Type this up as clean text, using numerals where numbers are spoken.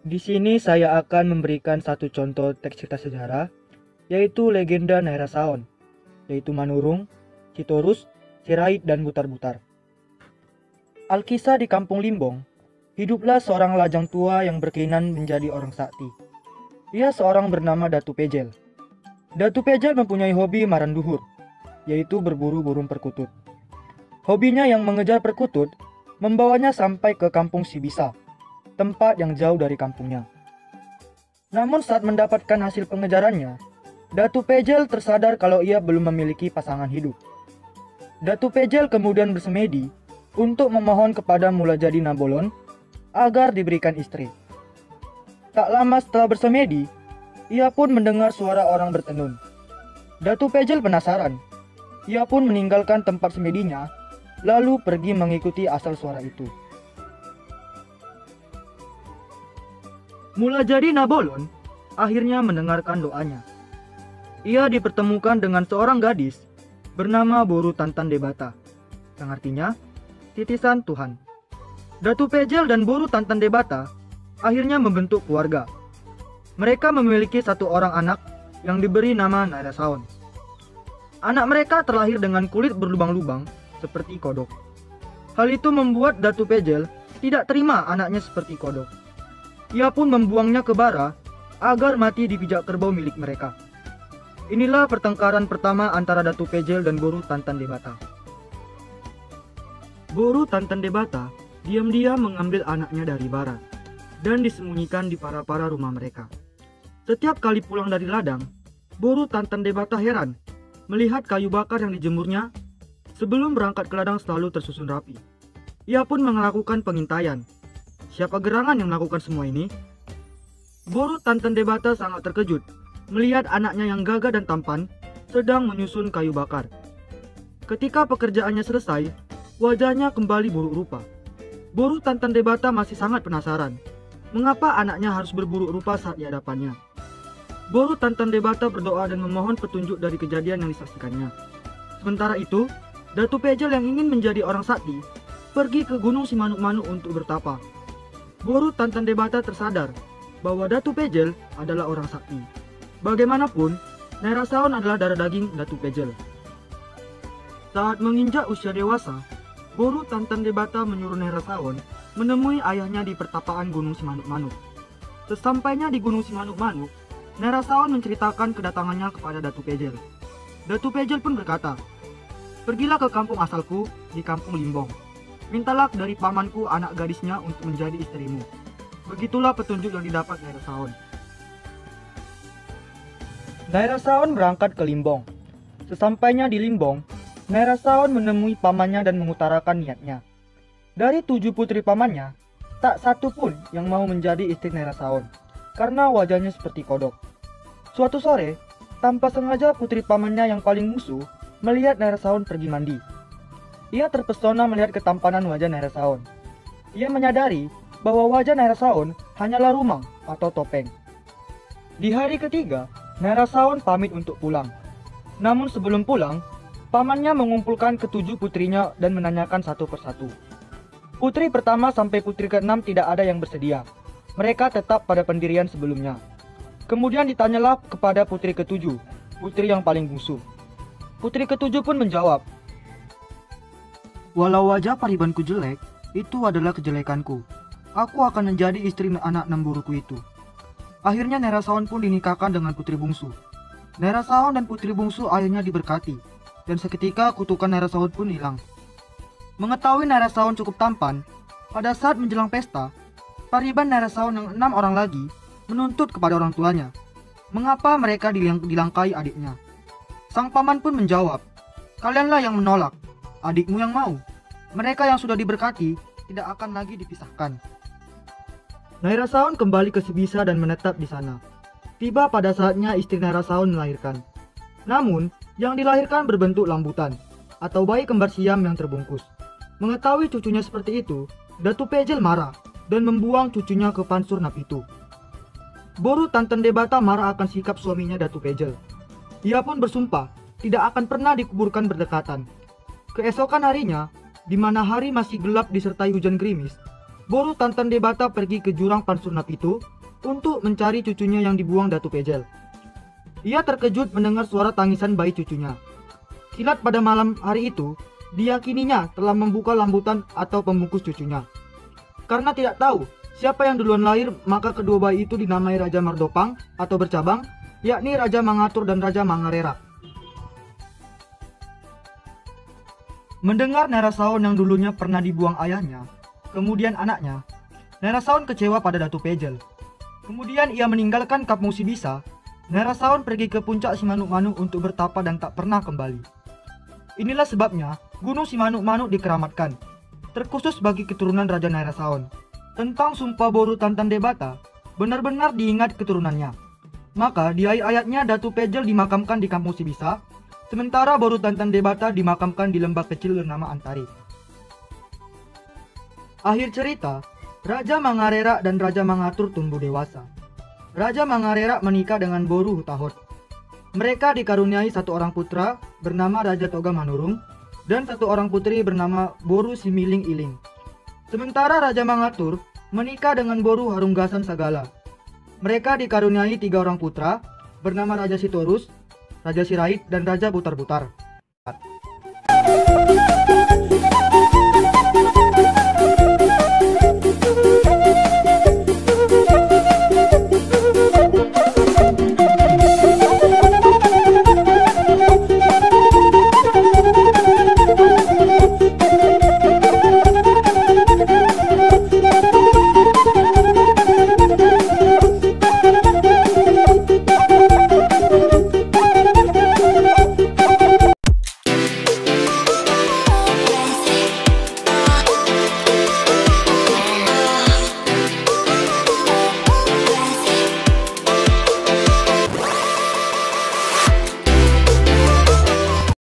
Di sini saya akan memberikan satu contoh teks cerita sejarah, yaitu legenda Nairasaon, yaitu Manurung, Citorus, Sirait, dan Butar-Butar. Alkisah di Kampung Limbong, hiduplah seorang lajang tua yang berkeinginan menjadi orang sakti. Ia seorang bernama Datu Pejel. Datu Pejel mempunyai hobi maranduhur, yaitu berburu burung perkutut. Hobinya yang mengejar perkutut membawanya sampai ke kampung Sibisa, tempat yang jauh dari kampungnya. Namun saat mendapatkan hasil pengejarannya, Datu Pejel tersadar kalau ia belum memiliki pasangan hidup. Datu Pejel kemudian bersemedi untuk memohon kepada Mulajadi Nabolon agar diberikan istri. Tak lama setelah bersemedi, ia pun mendengar suara orang bertenun. Datu Pejel penasaran. Ia pun meninggalkan tempat semedinya, lalu pergi mengikuti asal suara itu. Mulajadi Nabolon akhirnya mendengarkan doanya. Ia dipertemukan dengan seorang gadis bernama Boru Tantan Debata, yang artinya titisan Tuhan. Datu Pejel dan Boru Tantan Debata akhirnya membentuk keluarga. Mereka memiliki satu orang anak yang diberi nama Nairasaon. Anak mereka terlahir dengan kulit berlubang-lubang seperti kodok. Hal itu membuat Datu Pejel tidak terima anaknya seperti kodok. Ia pun membuangnya ke bara agar mati dipijak kerbau milik mereka. Inilah pertengkaran pertama antara Datu Pejel dan Boru Tantan Debata. Boru Tantan Debata diam-diam mengambil anaknya dari bara dan disembunyikan di para-para rumah mereka. Setiap kali pulang dari ladang, Boru Tantan Debata heran melihat kayu bakar yang dijemurnya sebelum berangkat ke ladang selalu tersusun rapi. Ia pun melakukan pengintaian. Siapa gerangan yang melakukan semua ini? Boru Tantan Debata sangat terkejut melihat anaknya yang gagah dan tampan sedang menyusun kayu bakar. Ketika pekerjaannya selesai, wajahnya kembali buruk rupa. Boru Tantan Debata masih sangat penasaran mengapa anaknya harus berburuk rupa saat di hadapannya. Boru Tantan Debata berdoa dan memohon petunjuk dari kejadian yang disaksikannya. Sementara itu, Datu Pejel yang ingin menjadi orang sakti pergi ke Gunung Simanuk-Manuk untuk bertapa. Boru Tantan Debata tersadar bahwa Datu Pejel adalah orang sakti. Bagaimanapun, Nairasaon adalah darah daging Datu Pejel. Saat menginjak usia dewasa, Boru Tantan Debata menyuruh Nairasaon menemui ayahnya di pertapaan Gunung Simanuk-Manuk. Sesampainya di Gunung Simanuk-Manuk, Nairasaon menceritakan kedatangannya kepada Datu Pejel. Datu Pejel pun berkata, "Pergilah ke kampung asalku di Kampung Limbong. Mintalah dari pamanku anak gadisnya untuk menjadi istrimu." Begitulah petunjuk yang didapat Nairasaon. Nairasaon berangkat ke Limbong. Sesampainya di Limbong, Nairasaon menemui pamannya dan mengutarakan niatnya. Dari 7 putri pamannya, tak satu pun yang mau menjadi istri Nairasaon, karena wajahnya seperti kodok. Suatu sore, tanpa sengaja putri pamannya yang paling musuh melihat Nairasaon pergi mandi. Ia terpesona melihat ketampanan wajah Nairasaon. Ia menyadari bahwa wajah Nairasaon hanyalah rumang atau topeng. Di hari ketiga, Nairasaon pamit untuk pulang. Namun sebelum pulang, pamannya mengumpulkan ketujuh putrinya dan menanyakan satu persatu. Putri pertama sampai putri keenam tidak ada yang bersedia. Mereka tetap pada pendirian sebelumnya. Kemudian ditanyalah kepada putri ketujuh, putri yang paling bungsu. Putri ketujuh pun menjawab, "Walau wajah paribanku jelek, itu adalah kejelekanku. Aku akan menjadi istri anak nemburuku itu." Akhirnya Nairasaon pun dinikahkan dengan putri bungsu. Nairasaon dan putri bungsu akhirnya diberkati, dan seketika kutukan Nairasaon pun hilang. Mengetahui Nairasaon cukup tampan, pada saat menjelang pesta, pariban Nairasaon yang 6 orang lagi menuntut kepada orang tuanya, mengapa mereka dilangkai adiknya. Sang paman pun menjawab, "Kalianlah yang menolak, adikmu yang mau. Mereka yang sudah diberkati tidak akan lagi dipisahkan." Nairasaon kembali ke Sibisa dan menetap di sana. Tiba pada saatnya istri Nairasaon melahirkan. Namun, yang dilahirkan berbentuk lambutan, atau bayi kembar siam yang terbungkus. Mengetahui cucunya seperti itu, Datu Pejel marah dan membuang cucunya ke pansur Napitu. Boru Tantan Debata marah akan sikap suaminya Datu Pejel. Ia pun bersumpah tidak akan pernah dikuburkan berdekatan. Keesokan harinya, di mana hari masih gelap disertai hujan gerimis, Boru Tantan Debata pergi ke jurang Pansurnak itu untuk mencari cucunya yang dibuang Datu Pejel. Ia terkejut mendengar suara tangisan bayi cucunya. Kilat pada malam hari itu, diyakininya telah membuka lambutan atau pembungkus cucunya. Karena tidak tahu siapa yang duluan lahir, maka kedua bayi itu dinamai Raja Mardopang atau bercabang, yakni Raja Mangatur dan Raja Mangarerak. Mendengar Nerasaon yang dulunya pernah dibuang ayahnya, kemudian anaknya, Nerasaon kecewa pada Datu Pejel. Kemudian ia meninggalkan kampung Sibisa. Nerasaon pergi ke puncak Simanuk-Manuk untuk bertapa dan tak pernah kembali. Inilah sebabnya Gunung Simanuk-Manuk dikeramatkan, terkhusus bagi keturunan Raja Nerasaon. Tentang sumpah Boru Tantan Debata, benar-benar diingat keturunannya. Maka di akhir ayatnya Datu Pejel dimakamkan di kampung Sibisa, sementara Boru Tantan Debata dimakamkan di lembah kecil bernama Antari. Akhir cerita, Raja Mangarerak dan Raja Mangatur tumbuh dewasa. Raja Mangarerak menikah dengan Boru Hutahot. Mereka dikaruniai satu orang putra bernama Raja Toga Manurung dan satu orang putri bernama Boru Similing Iling. Sementara Raja Mangatur menikah dengan Boru Harunggasan Sagala. Mereka dikaruniai 3 orang putra bernama Raja Sitorus, Raja Sirait, dan Raja Butar-Butar.